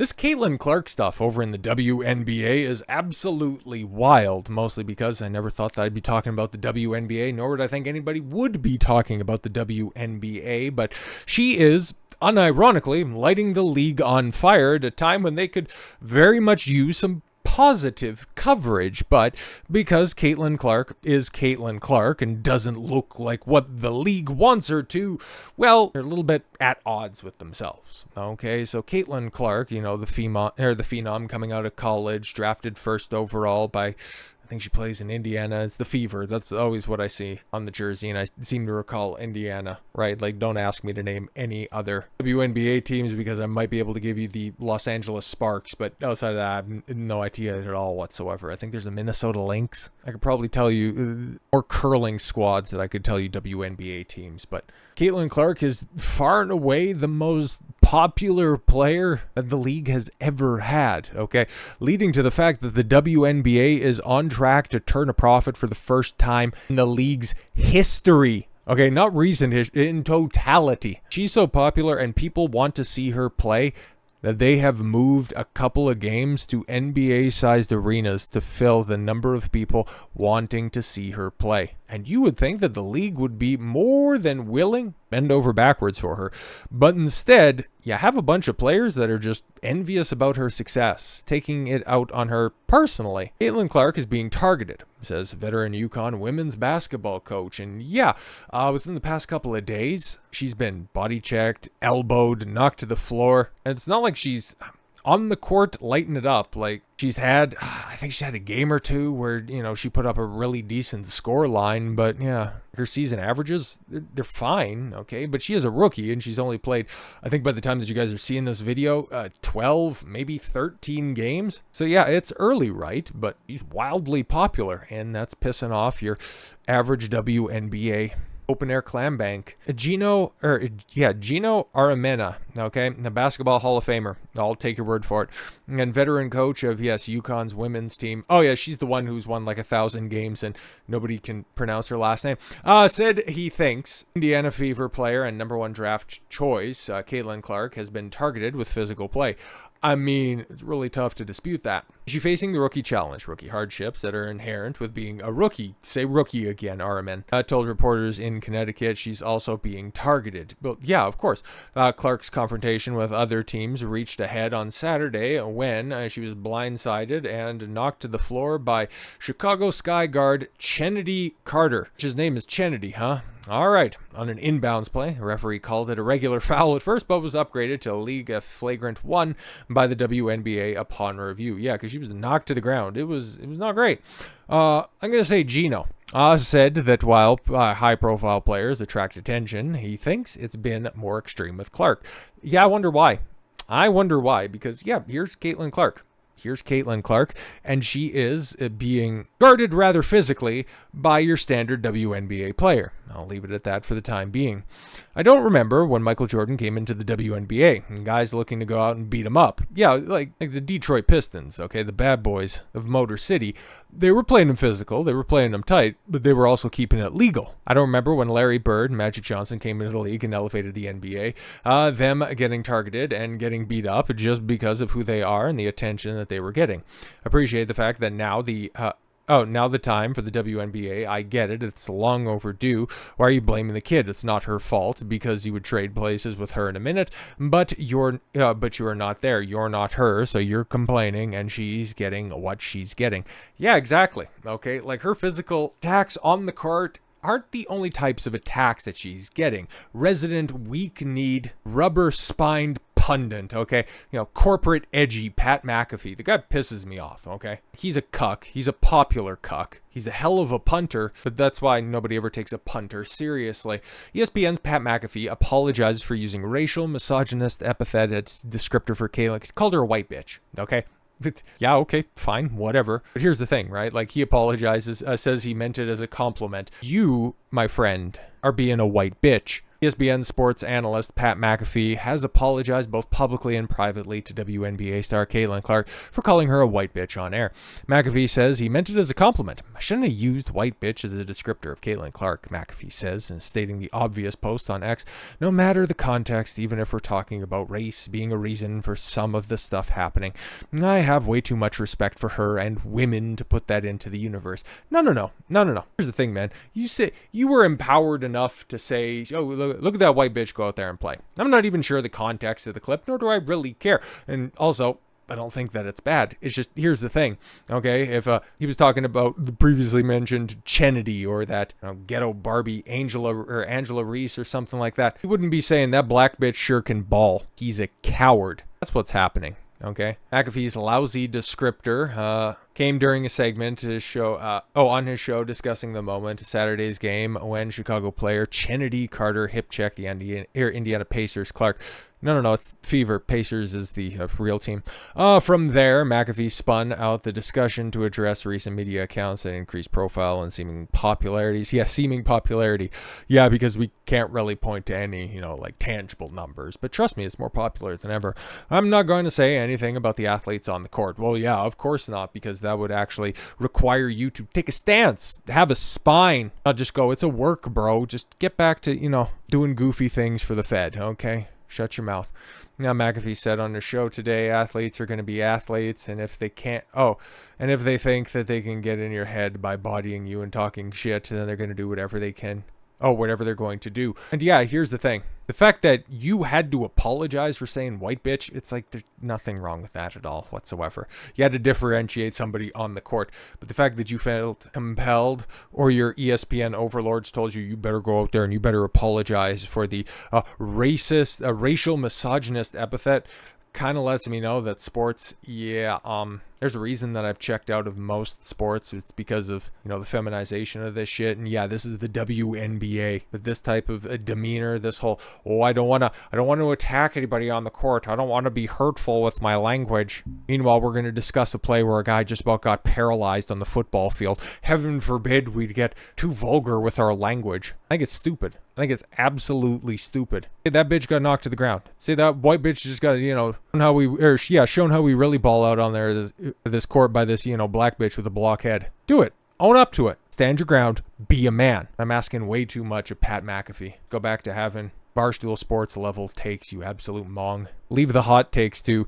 This Caitlin Clark stuff over in the WNBA is absolutely wild, mostly because I never thought that I'd be talking about the WNBA, nor would I think anybody would be talking about the WNBA, but she is, unironically, lighting the league on fire at a time when they could very much use some positive coverage, but because Caitlin Clark is Caitlin Clark and doesn't look like what the league wants her to, well, they're a little bit at odds with themselves. Okay, so Caitlin Clark, you know, the phenom coming out of college, drafted first overall by, I think she plays in Indiana. It's the Fever. That's always what I see on the jersey, and I seem to recall Indiana, right? Like, don't ask me to name any other WNBA teams because I might be able to give you the Los Angeles Sparks, but outside of that, I have no idea at all whatsoever. I think there's a Minnesota Lynx. I could probably tell you more curling squads that I could tell you WNBA teams, but Caitlin Clark is far and away the most popular player that the league has ever had, okay? Leading to the fact that the WNBA is on track to turn a profit for the first time in the league's history. Okay, not recent history, in totality. She's so popular and people want to see her play that they have moved a couple of games to NBA-sized arenas to fill the number of people wanting to see her play. And you would think that the league would be more than willing, bend over backwards for her. But instead, you have a bunch of players that are just envious about her success, taking it out on her personally. Caitlin Clark is being targeted, says veteran UConn women's basketball coach. And yeah, within the past couple of days, she's been body checked, elbowed, knocked to the floor. And it's not like she's on the court lighting it up. Like, she's had, I think she had a game or two where, you know, she put up a really decent score line, but yeah, her season averages, they're fine, okay? But she is a rookie and she's only played, I think by the time that you guys are seeing this video, 12, maybe 13 games. So yeah, it's early, right? But she's wildly popular, and that's pissing off your average WNBA open air clam bank. Gino Aramena, okay, the basketball Hall of Famer. I'll take your word for it. And veteran coach of, yes, UConn's women's team. Oh yeah, she's the one who's won like 1,000 games and nobody can pronounce her last name. Said he thinks Indiana Fever player and #1 draft choice, Caitlin Clark, has been targeted with physical play. I mean, it's really tough to dispute that. She's facing the rookie challenge, rookie hardships that are inherent with being a rookie. Say rookie again, Araman. Told reporters in Connecticut she's also being targeted. But yeah, of course. Clark's confrontation with other teams reached a head on Saturday when she was blindsided and knocked to the floor by Chicago Sky guard Chennedy Carter. His name is Chennedy, huh? All right, on an inbounds play, the referee called it a regular foul at first, but was upgraded to a league flagrant 1 by the WNBA upon review. Yeah, because she was knocked to the ground. It was not great. I'm going to say Gino said that while high-profile players attract attention, he thinks it's been more extreme with Clark. Yeah, I wonder why. Because, yeah, here's Caitlin Clark. And she is being guarded rather physically by your standard WNBA player. I'll leave it at that for the time being. I don't remember when Michael Jordan came into the WNBA and guys looking to go out and beat him up. Yeah, like the Detroit Pistons, okay, the bad boys of Motor City. They were playing them physical, they were playing them tight, but they were also keeping it legal. I don't remember when Larry Bird and Magic Johnson came into the league and elevated the NBA, them getting targeted and getting beat up just because of who they are and the attention that they were getting. Appreciate the fact that now now the time for the WNBA, I get it, it's long overdue. Why are you blaming the kid? It's not her fault, because you would trade places with her in a minute, but you are not there. You're not her, so you're complaining, and she's getting what she's getting. Yeah, exactly. Okay, like her physical attacks on the court aren't the only types of attacks that she's getting. Resident weak-kneed, rubber-spined pundit, okay? You know, corporate edgy Pat McAfee. The guy pisses me off, okay? He's a cuck. He's a popular cuck. He's a hell of a punter, but that's why nobody ever takes a punter seriously. ESPN's Pat McAfee apologizes for using racial, misogynist epithet as descriptor for Kayla. He called her a white bitch, okay? Yeah, okay, fine, whatever. But here's the thing, right? Like, he apologizes, says he meant it as a compliment. You, my friend, are being a white bitch. ESPN sports analyst Pat McAfee has apologized both publicly and privately to WNBA star Caitlin Clark for calling her a white bitch on air. McAfee says he meant it as a compliment. I shouldn't have used white bitch as a descriptor of Caitlin Clark, McAfee says, and stating the obvious post on X. No matter the context, even if we're talking about race being a reason for some of the stuff happening, I have way too much respect for her and women to put that into the universe. No. Here's the thing, man. You say you were empowered enough to say, oh, look at that white bitch go out there and play. I'm not even sure the context of the clip, nor do I really care. And also, I don't think that it's bad. It's just, here's the thing, okay? If he was talking about the previously mentioned Chennedy or that ghetto Barbie Angela Reese or something like that, he wouldn't be saying that black bitch sure can ball. He's a coward. That's what's happening. Okay, McAfee's lousy descriptor came during a segment to show, on his show discussing the moment, Saturday's game when Chicago player Chennedy Carter hip checked the Indiana Pacers Clark. No, it's Fever. Pacers is the real team. From there, McAfee spun out the discussion to address recent media accounts that increased profile and seeming popularities. Yeah, seeming popularity. Yeah, because we can't really point to any, like tangible numbers. But trust me, it's more popular than ever. I'm not going to say anything about the athletes on the court. Well, yeah, of course not, because that would actually require you to take a stance, have a spine, not just go, it's a work, bro. Just get back to, doing goofy things for the Fed, okay? Shut your mouth. Now, McAfee said on the show today, athletes are going to be athletes, and if they can't, and if they think that they can get in your head by bodying you and talking shit, then they're going to do whatever they can. Whatever they're going to do. And yeah, here's the thing. The fact that you had to apologize for saying white bitch, it's like there's nothing wrong with that at all whatsoever. You had to differentiate somebody on the court. But the fact that you felt compelled or your ESPN overlords told you better go out there and you better apologize for the racial misogynist epithet kind of lets me know that sports, there's a reason that I've checked out of most sports. It's because of, the feminization of this shit. And yeah, this is the WNBA. But this type of demeanor, this whole, I don't want to attack anybody on the court. I don't want to be hurtful with my language. Meanwhile, we're going to discuss a play where a guy just about got paralyzed on the football field. Heaven forbid we'd get too vulgar with our language. I think it's stupid. I think it's absolutely stupid. Hey, that bitch got knocked to the ground. Say that white bitch just got, shown how we really ball out on there, this court by this, black bitch with a blockhead. Do it. Own up to it. Stand your ground. Be a man. I'm asking way too much of Pat McAfee. Go back to having Barstool Sports level takes, you absolute mong. Leave the hot takes to,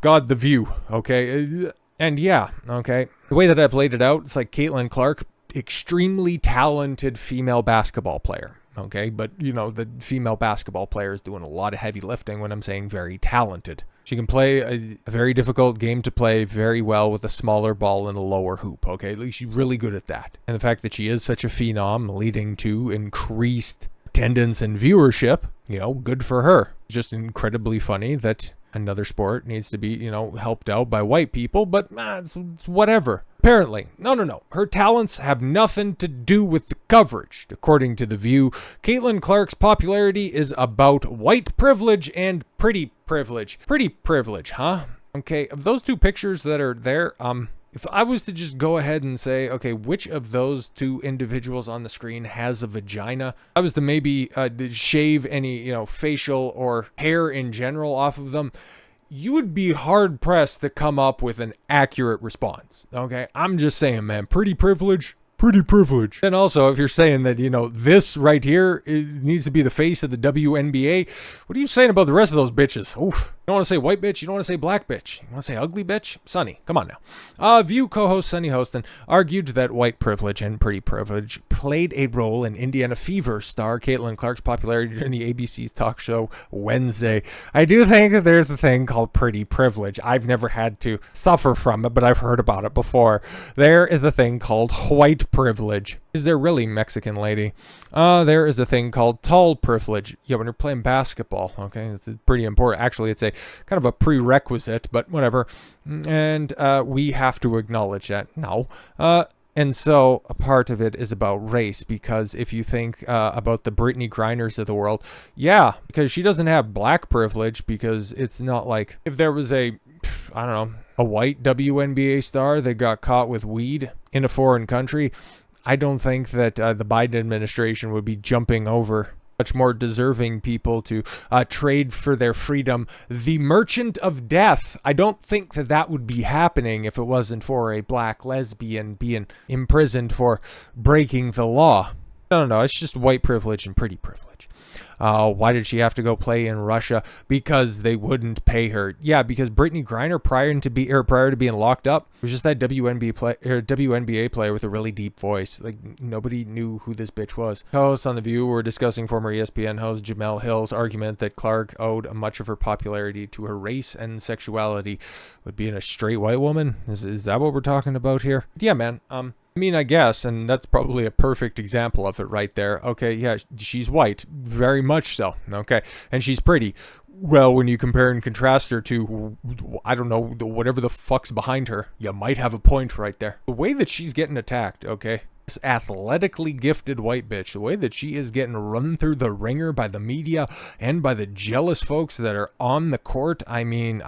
God, The View, okay? And yeah, okay. The way that I've laid it out, it's like Caitlin Clark, extremely talented female basketball player. Okay, but the female basketball player is doing a lot of heavy lifting when I'm saying very talented. She can play a very difficult game to play very well with a smaller ball in a lower hoop. Okay, at least she's really good at that. And the fact that she is such a phenom, leading to increased attendance and viewership, good for her. It's just incredibly funny that another sport needs to be, helped out by white people, but it's whatever. Apparently, no. Her talents have nothing to do with the coverage. According to The View, Caitlin Clark's popularity is about white privilege and pretty privilege. Pretty privilege, huh? Okay, of those two pictures that are there, if I was to just go ahead and say, okay, which of those two individuals on the screen has a vagina? I was to maybe shave any, facial or hair in general off of them, you would be hard pressed to come up with an accurate response. Okay, I'm just saying, man, pretty privilege. Pretty privilege. And also, if you're saying that, this right here, it needs to be the face of the WNBA, what are you saying about the rest of those bitches? Oof. You don't want to say white bitch. You don't want to say black bitch. You want to say ugly bitch? Sunny. Come on now. View co-host Sunny Hostin argued that white privilege and pretty privilege played a role in Indiana Fever star Caitlin Clark's popularity during the ABC's talk show Wednesday. I do think that there's a thing called pretty privilege. I've never had to suffer from it, but I've heard about it before. There is a thing called white privilege. Is there really, Mexican lady? There is a thing called tall privilege. Yeah, when you're playing basketball, okay, it's pretty important. Actually, it's a kind of a prerequisite, but whatever. And we have to acknowledge that. No. And so a part of it is about race, because if you think about the Brittany Griners of the world, yeah, because she doesn't have black privilege, because it's not like if there was a white WNBA star that got caught with weed in a foreign country, I don't think that the Biden administration would be jumping over much more deserving people to trade for their freedom. The Merchant of Death. I don't think that that would be happening if it wasn't for a black lesbian being imprisoned for breaking the law. No, it's just white privilege and pretty privilege. Why did she have to go play in Russia? Because they wouldn't pay her. Yeah, because Brittany Griner, prior to being locked up, was just that WNBA player with a really deep voice. Like, nobody knew who this bitch was. Co-hosts on The View were discussing former ESPN host Jamel Hill's argument that Clark owed much of her popularity to her race and sexuality. Would being a straight white woman? Is that what we're talking about here? Yeah, man. I mean, I guess, and that's probably a perfect example of it right there. Okay, yeah, she's white, very much so, okay, and she's pretty. Well, when you compare and contrast her to, I don't know, whatever the fuck's behind her, you might have a point right there. The way that she's getting attacked, okay, this athletically gifted white bitch, the way that she is getting run through the ringer by the media and by the jealous folks that are on the court, I mean,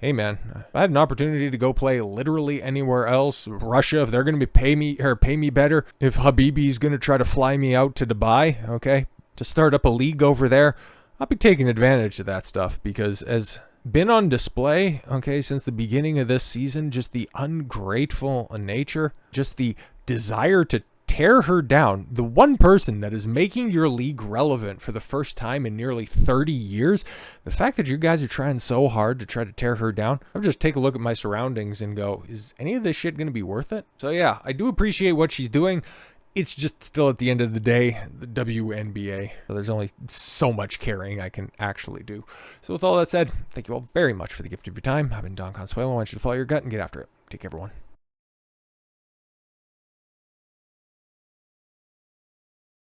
hey man, if I had an opportunity to go play literally anywhere else, Russia, if they're going to pay me better, if Habibi's going to try to fly me out to Dubai, okay, to start up a league over there, I'll be taking advantage of that stuff, because as been on display, okay, since the beginning of this season, just the ungrateful nature, just the desire to tear her down. The one person that is making your league relevant for the first time in nearly 30 years, the fact that you guys are trying so hard to try to tear her down, I'll just take a look at my surroundings and go, is any of this shit going to be worth it? So yeah, I do appreciate what she's doing. It's just still, at the end of the day, the WNBA. So there's only so much carrying I can actually do. So with all that said, thank you all very much for the gift of your time. I've been Don Consuelo. I want you to follow your gut and get after it. Take care, everyone.